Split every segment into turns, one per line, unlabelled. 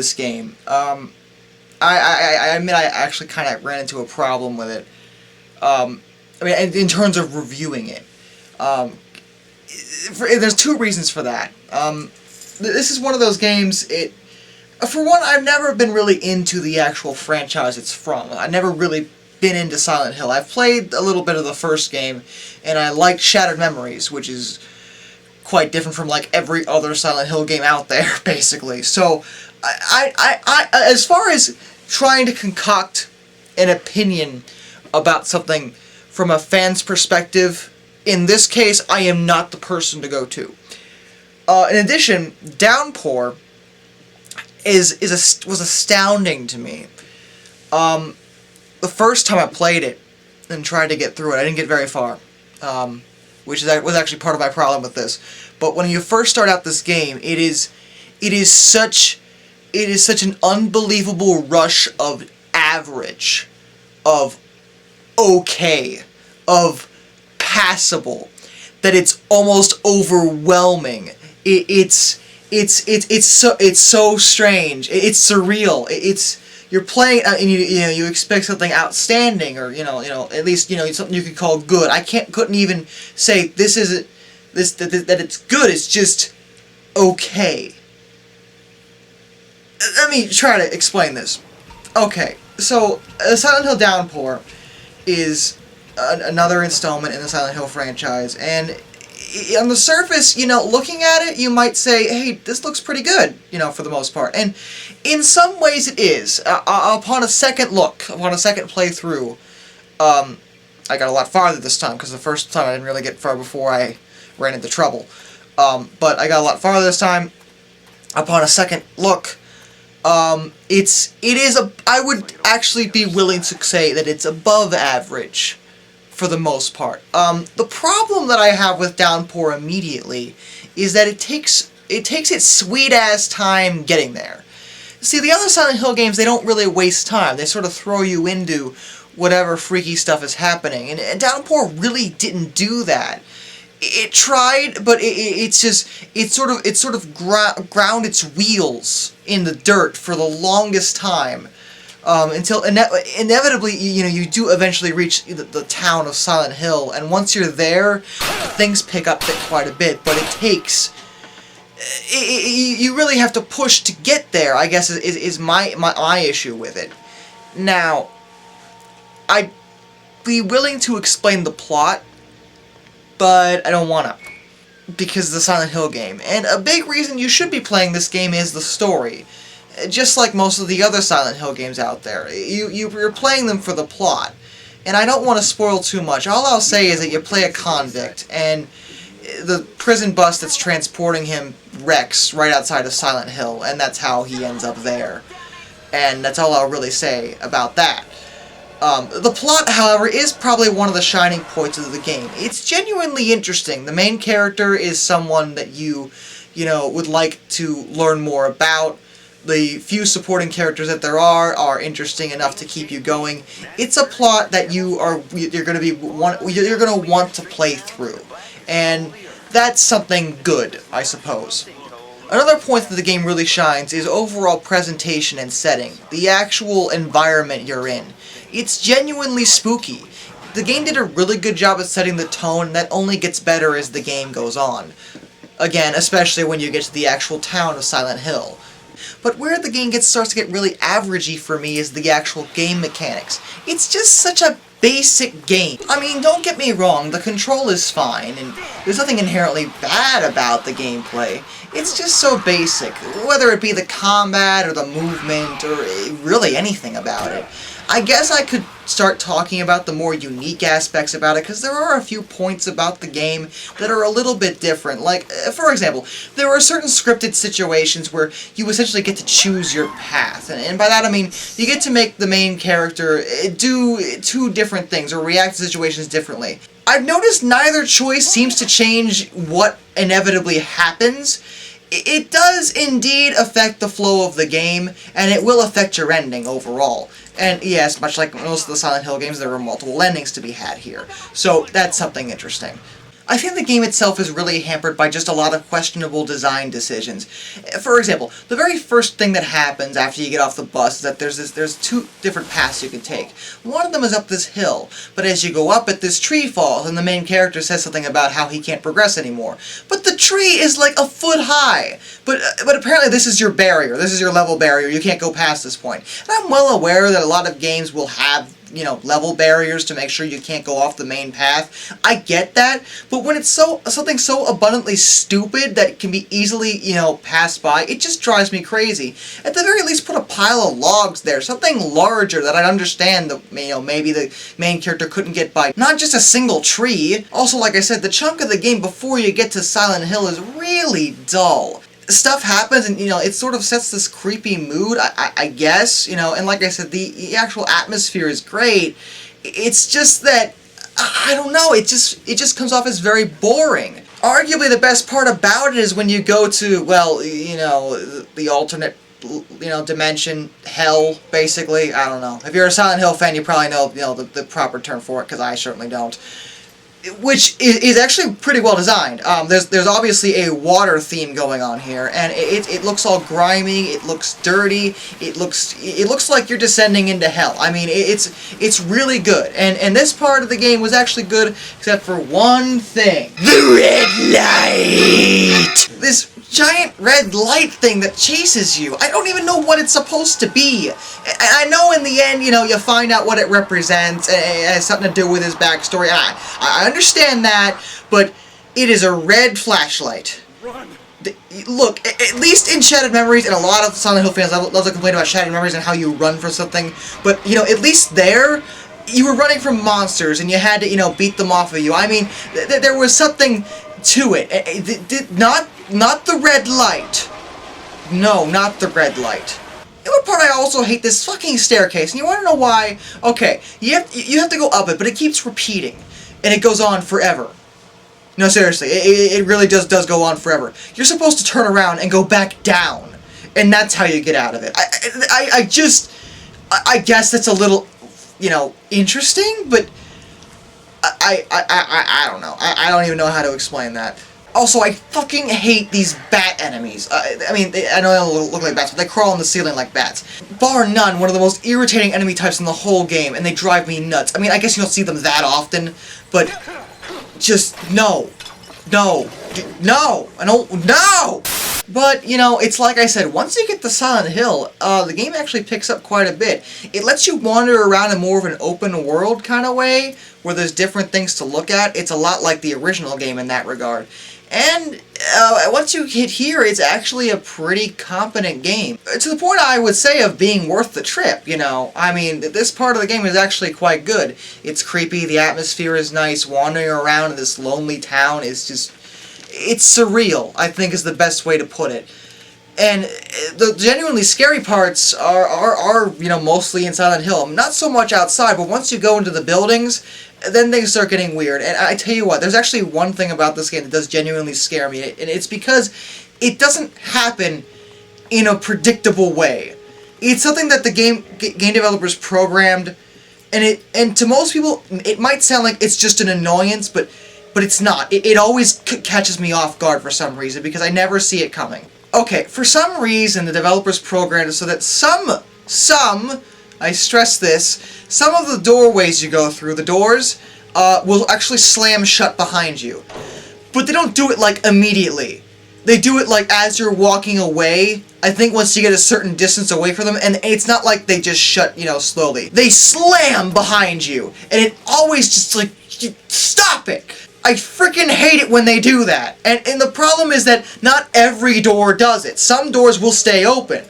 this game. I admit I actually kind of ran into a problem with it. I mean, in terms of reviewing it. There's two reasons for that. This is one of those games, for one, I've never been really into the actual franchise it's from. I've never really been into Silent Hill. I've played a little bit of the first game, and I liked Shattered Memories, which is quite different from like every other Silent Hill game out there, basically. So, as far as trying to concoct an opinion about something from a fan's perspective, in this case, I am not the person to go to. In addition, Downpour was astounding to me. The first time I played it and tried to get through it, I didn't get very far, which was actually part of my problem with this. But when you first start out this game, it is such an unbelievable rush of average, of okay, of passable, that it's almost overwhelming. It's so strange. It's surreal. You're playing and you expect something outstanding, or at least something you could call good. Couldn't even say that it's good. It's just okay. Let me try to explain this. Okay, so Silent Hill Downpour is another installment in the Silent Hill franchise, and on the surface, looking at it, you might say, hey, this looks pretty good, for the most part. And in some ways it is. Upon a second playthrough, I got a lot farther this time, because the first time I didn't really get far before I ran into trouble. But I got a lot farther this time. Upon a second look, I would actually be willing to say that it's above average, for the most part. The problem that I have with Downpour immediately is that it takes its sweet-ass time getting there. See, the other Silent Hill games, they don't really waste time. They sort of throw you into whatever freaky stuff is happening, and Downpour really didn't do that. It tried, but it sort of ground its wheels in the dirt for the longest time. Until inevitably, you do eventually reach the town of Silent Hill, and once you're there, things pick up quite a bit, but it takes... you really have to push to get there, I guess, is my issue with it. Now, I'd be willing to explain the plot, but I don't want to, because it's the Silent Hill game. And a big reason you should be playing this game is the story. Just like most of the other Silent Hill games out there. You're playing them for the plot. And I don't want to spoil too much. All I'll say is that you play a convict, and the prison bus that's transporting him wrecks right outside of Silent Hill, and that's how he ends up there. And that's all I'll really say about that. The plot, however, is probably one of the shining points of the game. It's genuinely interesting. The main character is someone that you would like to learn more about. The few supporting characters that there are interesting enough to keep you going. It's a plot that you're going to want to play through, and that's something good, I suppose. Another point that the game really shines is overall presentation and setting, the actual environment you're in. It's genuinely spooky. The game did a really good job at setting the tone, and that only gets better as the game goes on. Again, especially when you get to the actual town of Silent Hill. But where the game starts to get really averagey for me is the actual game mechanics. It's just such a basic game. I mean, don't get me wrong, the control is fine, and there's nothing inherently bad about the gameplay. It's just so basic, whether it be the combat or the movement or really anything about it. I guess I could start talking about the more unique aspects about it, because there are a few points about the game that are a little bit different. Like, for example, there are certain scripted situations where you essentially get to choose your path, and by that I mean you get to make the main character do two different things or react to situations differently. I've noticed neither choice seems to change what inevitably happens. It does indeed affect the flow of the game, and it will affect your ending overall. And yes, much like most of the Silent Hill games, there are multiple endings to be had here. So that's something interesting. I think the game itself is really hampered by just a lot of questionable design decisions. For example, the very first thing that happens after you get off the bus is that there's two different paths you can take. One of them is up this hill, but as you go up it, this tree falls, and the main character says something about how he can't progress anymore. But the tree is like a foot high! But apparently this is your barrier, this is your level barrier, you can't go past this point. And I'm well aware that a lot of games will have, you know, level barriers to make sure you can't go off the main path. I get that, but when it's something so abundantly stupid that it can be easily, you know, passed by, it just drives me crazy. At the very least, put a pile of logs there, something larger that I'd understand that, you know, maybe the main character couldn't get by. Not just a single tree. Also, like I said, the chunk of the game before you get to Silent Hill is really dull. Stuff happens and, you know, it sort of sets this creepy mood, I guess, you know, and like I said, the actual atmosphere is great. It's just that, I don't know, it just comes off as very boring. Arguably the best part about it is when you go to, well, you know, the alternate, you know, dimension, hell, basically. I don't know. If you're a Silent Hill fan, you probably know, you know, the proper term for it, because I certainly don't. Which is actually pretty well designed. There's obviously a water theme going on here, and it looks all grimy. It looks dirty. It looks like you're descending into hell. I mean, it's really good. And this part of the game was actually good, except for one thing: the red light. This giant red light thing that chases you. I don't even know what it's supposed to be. And I know in the end, you know, you find out what it represents, and it has something to do with his backstory. I understand that, but it is a red flashlight.
Run.
Look, at least in Shattered Memories, and a lot of Silent Hill fans love to complain about Shattered Memories and how you run for something, but, you know, at least there, you were running from monsters, and you had to, you know, beat them off of you. I mean, there was something to it. Not the red light. No, not the red light. The other part, I also hate this fucking staircase, and you want to know why? Okay, you have to go up it, but it keeps repeating, and it goes on forever. No, seriously, it really does go on forever. You're supposed to turn around and go back down, and that's how you get out of it. I guess that's a little, you know, interesting, but I don't know. I don't even know how to explain that. Also, I fucking hate these bat enemies. I mean, I know they don't look like bats, but they crawl on the ceiling like bats. Bar none, one of the most irritating enemy types in the whole game, and they drive me nuts. I mean, I guess you don't see them that often, but just no. No. No! I don't. No! But, you know, it's like I said, once you get to Silent Hill, the game actually picks up quite a bit. It lets you wander around in more of an open world kind of way, where there's different things to look at. It's a lot like the original game in that regard. And once you hit here, it's actually a pretty competent game. To the point, I would say, of being worth the trip, you know. I mean, this part of the game is actually quite good. It's creepy, the atmosphere is nice, wandering around in this lonely town is just... it's surreal, I think is the best way to put it. And the genuinely scary parts are you know, mostly in Silent Hill. Not so much outside, but once you go into the buildings, then things start getting weird. And I tell you what, there's actually one thing about this game that does genuinely scare me, and it's because it doesn't happen in a predictable way. It's something that the game developers programmed, and to most people, it might sound like it's just an annoyance, but it's not. It always catches me off guard for some reason, because I never see it coming. Okay, for some reason, the developers programmed it so that some, I stress this, some of the doorways you go through, the doors, will actually slam shut behind you. But they don't do it, like, immediately. They do it, like, as you're walking away. I think once you get a certain distance away from them, and it's not like they just shut, you know, slowly. They slam behind you, and it always just, like, stop it! I freaking hate it when they do that. And the problem is that not every door does it. Some doors will stay open.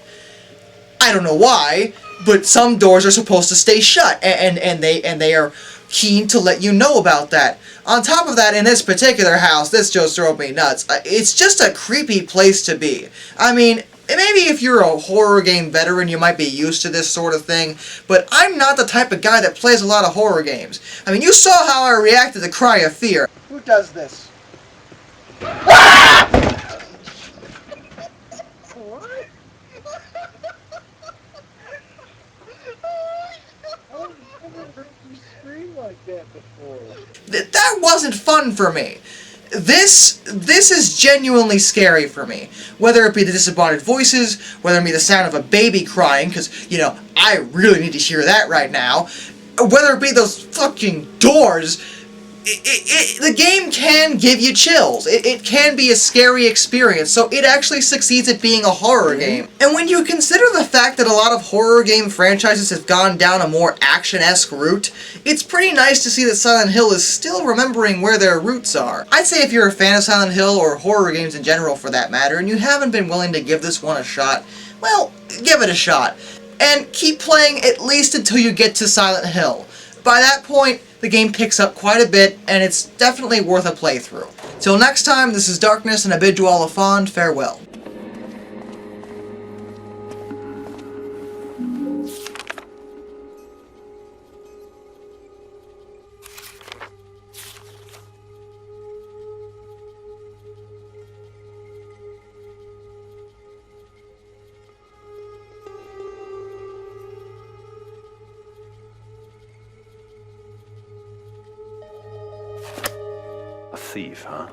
I don't know why, but some doors are supposed to stay shut, and they are keen to let you know about that. On top of that, in this particular house, this just drove me nuts. It's just a creepy place to be. I mean, maybe if you're a horror game veteran, you might be used to this sort of thing, but I'm not the type of guy that plays a lot of horror games. I mean, you saw how I reacted to Cry of Fear. Who does this? Ah! What? I've never heard you scream like that before. That wasn't fun for me. this is genuinely scary for me. Whether it be the disembodied voices, whether it be the sound of a baby crying, because, you know, I really need to hear that right now, whether it be those fucking doors, the game can give you chills. It can be a scary experience, so it actually succeeds at being a horror game. And when you consider the fact that a lot of horror game franchises have gone down a more action-esque route, it's pretty nice to see that Silent Hill is still remembering where their roots are. I'd say if you're a fan of Silent Hill, or horror games in general for that matter, and you haven't been willing to give this one a shot, well, give it a shot. And keep playing at least until you get to Silent Hill. By that point, the game picks up quite a bit, and it's definitely worth a playthrough. Till next time, this is Darkness, and I bid you all a fond farewell.
A thief, huh?